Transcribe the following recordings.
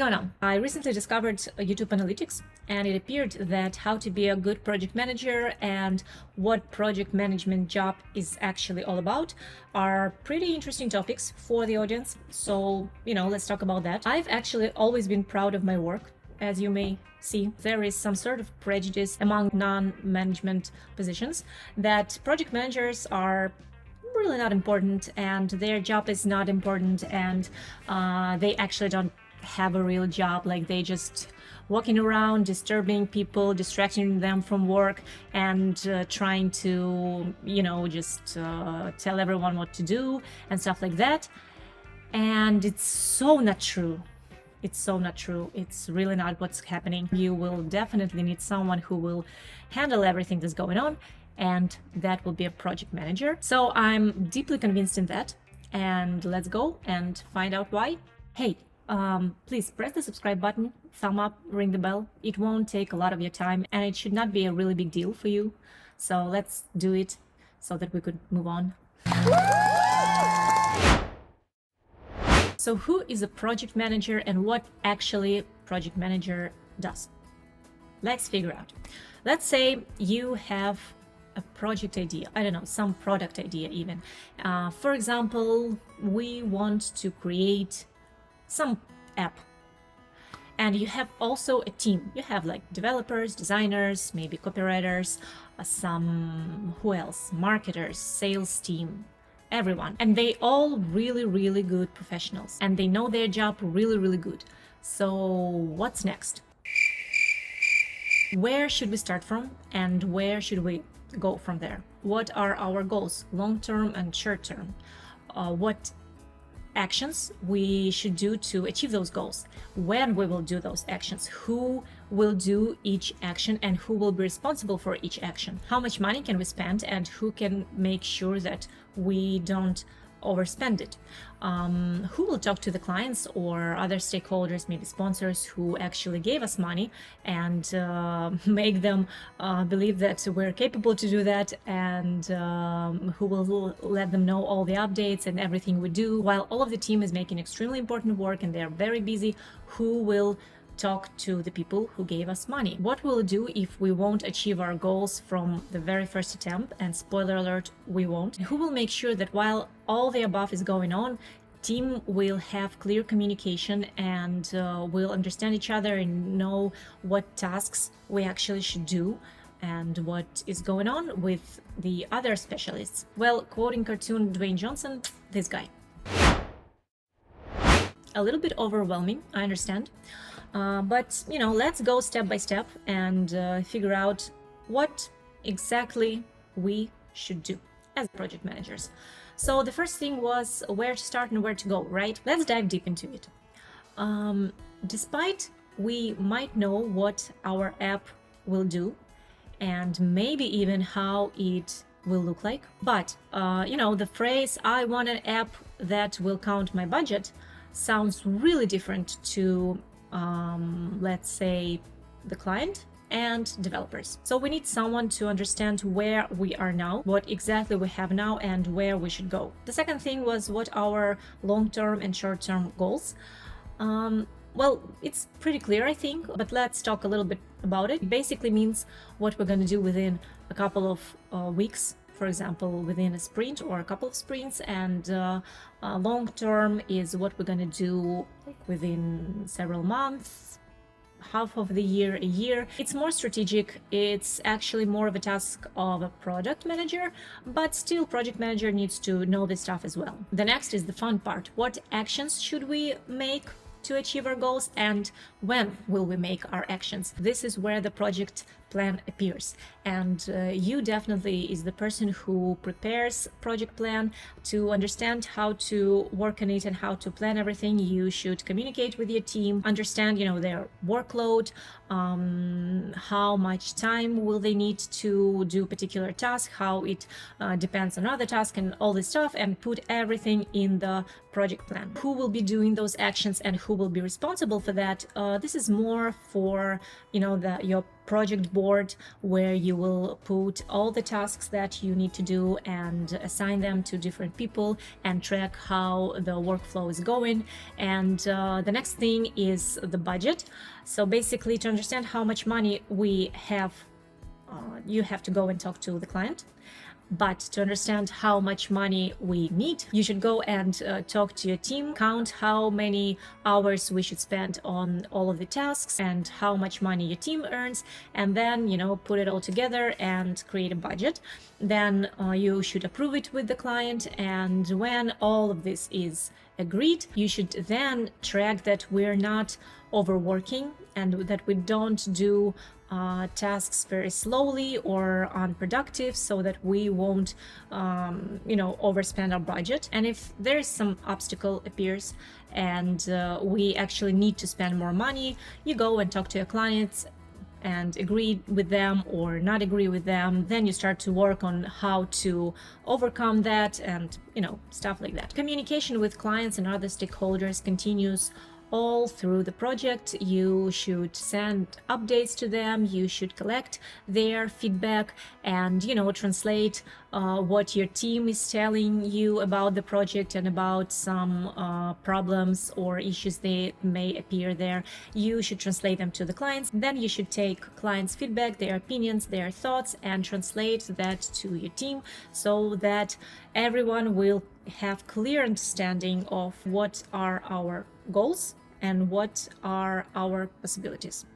going on? I recently discovered YouTube Analytics, and it appeared that how to be a good project manager and what project management job is actually all about are pretty interesting topics for the audience. So, let's talk about that. I've actually always been proud of my work. As you may see, there is some sort of prejudice among non-management positions that project managers are really not important and their job is not important, and they actually don't have a real job. Like, they just walking around disturbing people, distracting them from work, and trying to just tell everyone what to do and stuff like that. And it's so not true. It's so not true. It's really not what's happening. You will definitely need someone who will handle everything that's going on, and that will be a project manager. So I'm deeply convinced in that, and let's go and find out why. Hey, please press the subscribe button, thumb up, ring the bell. It won't take a lot of your time, and it should not be a really big deal for you. So let's do it so that we could move on. So who is a project manager and what actually project manager does? Let's figure out. Let's say you have a project idea, I don't know, some product idea even. For example, we want to create some app, and you have also a team. You have like developers, designers, maybe copywriters, who else, marketers, sales team, everyone, and they all really good professionals, and they know their job really good. So what's next? Where should we start from, and where should we go from there? What are our goals, long-term and short-term? What actions we should do to achieve those goals, when we will do those actions, who will do each action, and who will be responsible for each action, how much money can we spend, and who can make sure that we don't overspend it, who will talk to the clients or other stakeholders, maybe sponsors who actually gave us money, and make them believe that we're capable to do that, and who will let them know all the updates and everything we do while all of the team is making extremely important work and they're very busy. Who will talk to the people who gave us money? What we'll do if we won't achieve our goals from the very first attempt, and spoiler alert, we won't. Who will make sure that while all the above is going on, team will have clear communication and will understand each other and know what tasks we actually should do and what is going on with the other specialists? Well, quoting cartoon Dwayne Johnson, this guy. A little bit overwhelming, I understand. But let's go step by step and figure out what exactly we should do as project managers. So the first thing was where to start and where to go, right? Let's dive deep into it. Despite we might know what our app will do and maybe even how it will look like, but the phrase "I want an app that will count my budget" sounds really different to let's say the client and developers. So we need someone to understand where we are now, what exactly we have now, and where we should go. The second thing was what our long-term and short-term goals. Well, it's pretty clear, I think, but let's talk a little bit about it. It basically means what we're going to do within a couple of weeks, for example, within a sprint or a couple of sprints, and long term is what we're going to do within several months, half of the year, a year. It's more strategic. It's actually more of a task of a product manager, but still project manager needs to know this stuff as well. The next is the fun part. What actions should we make to achieve our goals, and when will we make our actions? This is where the project plan appears, and you definitely is the person who prepares project plan. To understand how to work on it and how to plan everything, you should communicate with your team, understand their workload, how much time will they need to do particular task, how it depends on other task, and all this stuff, and put everything in the project plan. Who will be doing those actions and who will be responsible for that? This is more for your project board where you will put all the tasks that you need to do and assign them to different people and track how the workflow is going. And the next thing is the budget. So basically, to understand how much money we have, you have to go and talk to the client. But to understand how much money we need, you should go and talk to your team, count how many hours we should spend on all of the tasks and how much money your team earns, and then, put it all together and create a budget. Then you should approve it with the client. And when all of this is agreed, you should then track that we're not overworking and that we don't do tasks very slowly or unproductive, so that we won't overspend our budget. And if there is some obstacle appears and we actually need to spend more money, you go and talk to your clients and agree with them or not agree with them. Then you start to work on how to overcome that and stuff like that. Communication with clients and other stakeholders continues all through the project. You should send updates to them, you should collect their feedback and translate what your team is telling you about the project and about some problems or issues that may appear there. You should translate them to the clients. Then you should take clients' feedback, their opinions, their thoughts, and translate that to your team so that everyone will have clear understanding of what are our goals and what are our possibilities.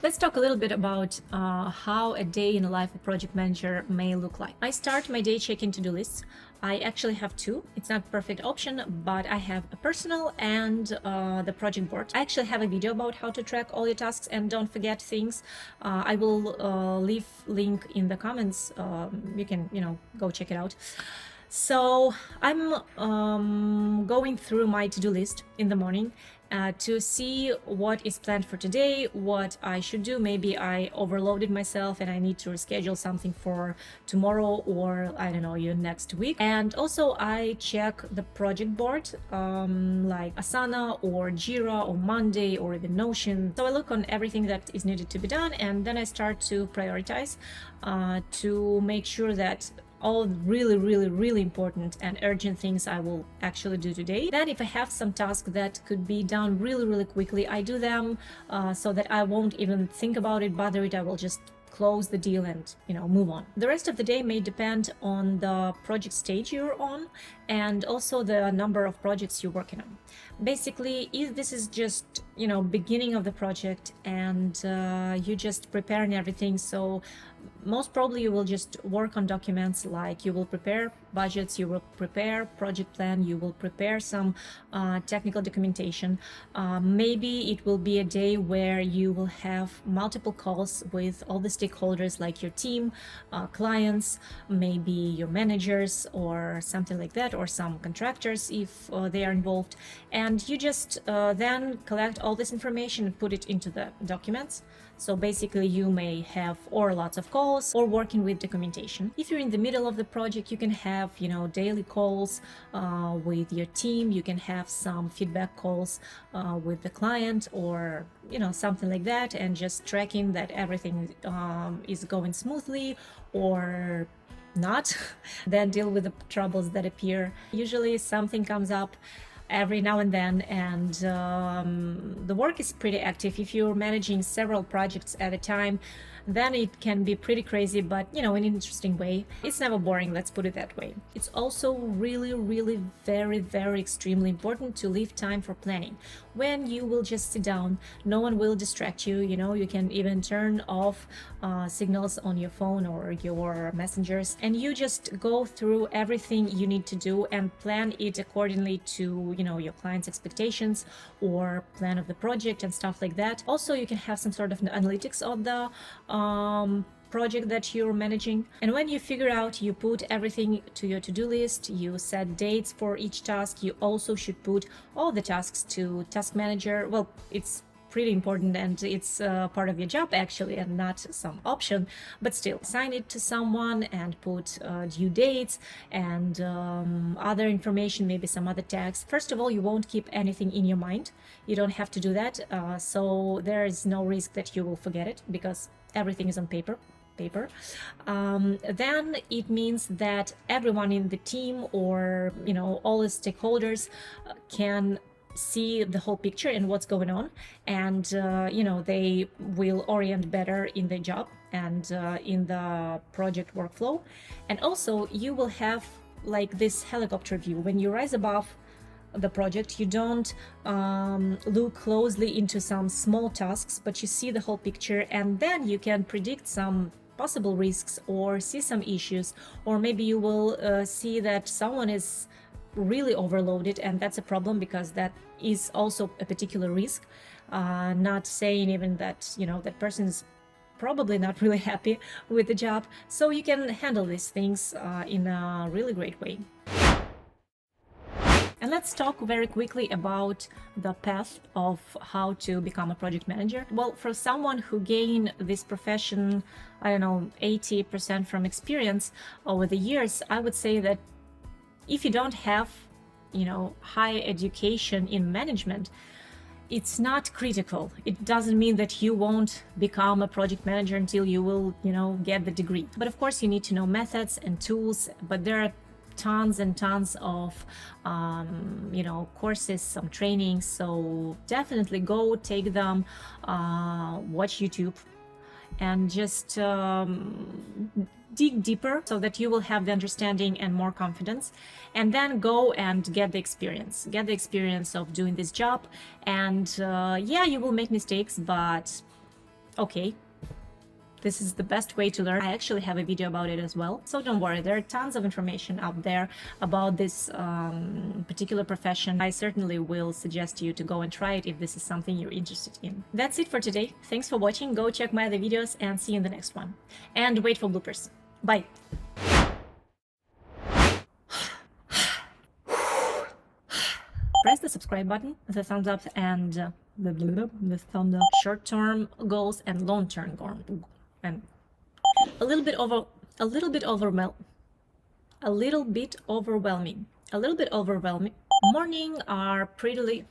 Let's talk a little bit about how a day in the life of project manager may look like. I start my day checking to-do lists. I actually have two. It's not a perfect option, but I have a personal and the project board. I actually have a video about how to track all your tasks and don't forget things. I will leave link in the comments. You can, go check it out. So I'm going through my to-do list in the morning to see what is planned for today, what I should do. Maybe I overloaded myself and I need to reschedule something for tomorrow or next week. And also I check the project board like Asana or Jira or Monday or even Notion. So I look on everything that is needed to be done, and then I start to prioritize to make sure that all really important and urgent things I will actually do today. Then if I have some tasks that could be done really quickly, I do them so that I won't even think about it, bother it. I will just close the deal and move on. The rest of the day may depend on the project stage you're on and also the number of projects you're working on. Basically, if this is just beginning of the project and you just preparing everything, so most probably you will just work on documents, like you will prepare budgets, you will prepare project plan, you will prepare some technical documentation. Maybe it will be a day where you will have multiple calls with all the stakeholders, like your team, clients, maybe your managers or something like that, or some contractors if they are involved. And you just then collect all this information and put it into the documents. So basically you may have or lots of calls or working with documentation. If you're in the middle of the project, you can have, daily calls with your team. You can have some feedback calls with the client or, something like that, and just tracking that everything is going smoothly or not. Then deal with the troubles that appear. Usually something comes up every now and then, and the work is pretty active. If you're managing several projects at a time, then it can be pretty crazy, but in an interesting way. It's never boring, let's put it that way. It's also really very extremely important to leave time for planning. When you will just sit down, no one will distract you. You can even turn off signals on your phone or your messengers, and you just go through everything you need to do and plan it accordingly to your client's expectations or plan of the project and stuff like that. Also, you can have some sort of analytics on the project that you're managing. And when you figure out, you put everything to your to-do list, you set dates for each task. You also should put all the tasks to Task Manager. Well, it's pretty important, and it's part of your job actually, and not some option. But still, sign it to someone and put due dates and other information, maybe some other tags. First of all, you won't keep anything in your mind. You don't have to do that. So there is no risk that you will forget it, because everything is on paper. Then it means that everyone in the team, or all the stakeholders can see the whole picture and what's going on, and they will orient better in the job and in the project workflow. And also you will have like this helicopter view. When you rise above the project, you don't look closely into some small tasks, but you see the whole picture, and then you can predict some possible risks or see some issues, or maybe you will see that someone is really overloaded, and that's a problem, because that is also a particular risk. Not saying even that that person is probably not really happy with the job, so you can handle these things in a really great way. And let's talk very quickly about the path of how to become a project manager. Well, for someone who gained this profession, I don't know, 80% from experience over the years, I would say that if you don't have, high education in management, it's not critical. It doesn't mean that you won't become a project manager until you will, get the degree. But of course, you need to know methods and tools, but there are tons and tons of courses, some trainings, so definitely go take them, watch YouTube, and just dig deeper, so that you will have the understanding and more confidence, and then go and get the experience of doing this job. And yeah, you will make mistakes, but okay, this is the best way to learn. I actually have a video about it as well, so don't worry, there are tons of information out there about this particular profession. I certainly will suggest you to go and try it if this is something you're interested in. That's it for today. Thanks for watching. Go check my other videos and see you in the next one. And wait for bloopers. Bye. Press the subscribe button, the thumbs up, and the thumbs up. Short-term goals and long-term goals. And a little bit overwhelming. Morning are prettily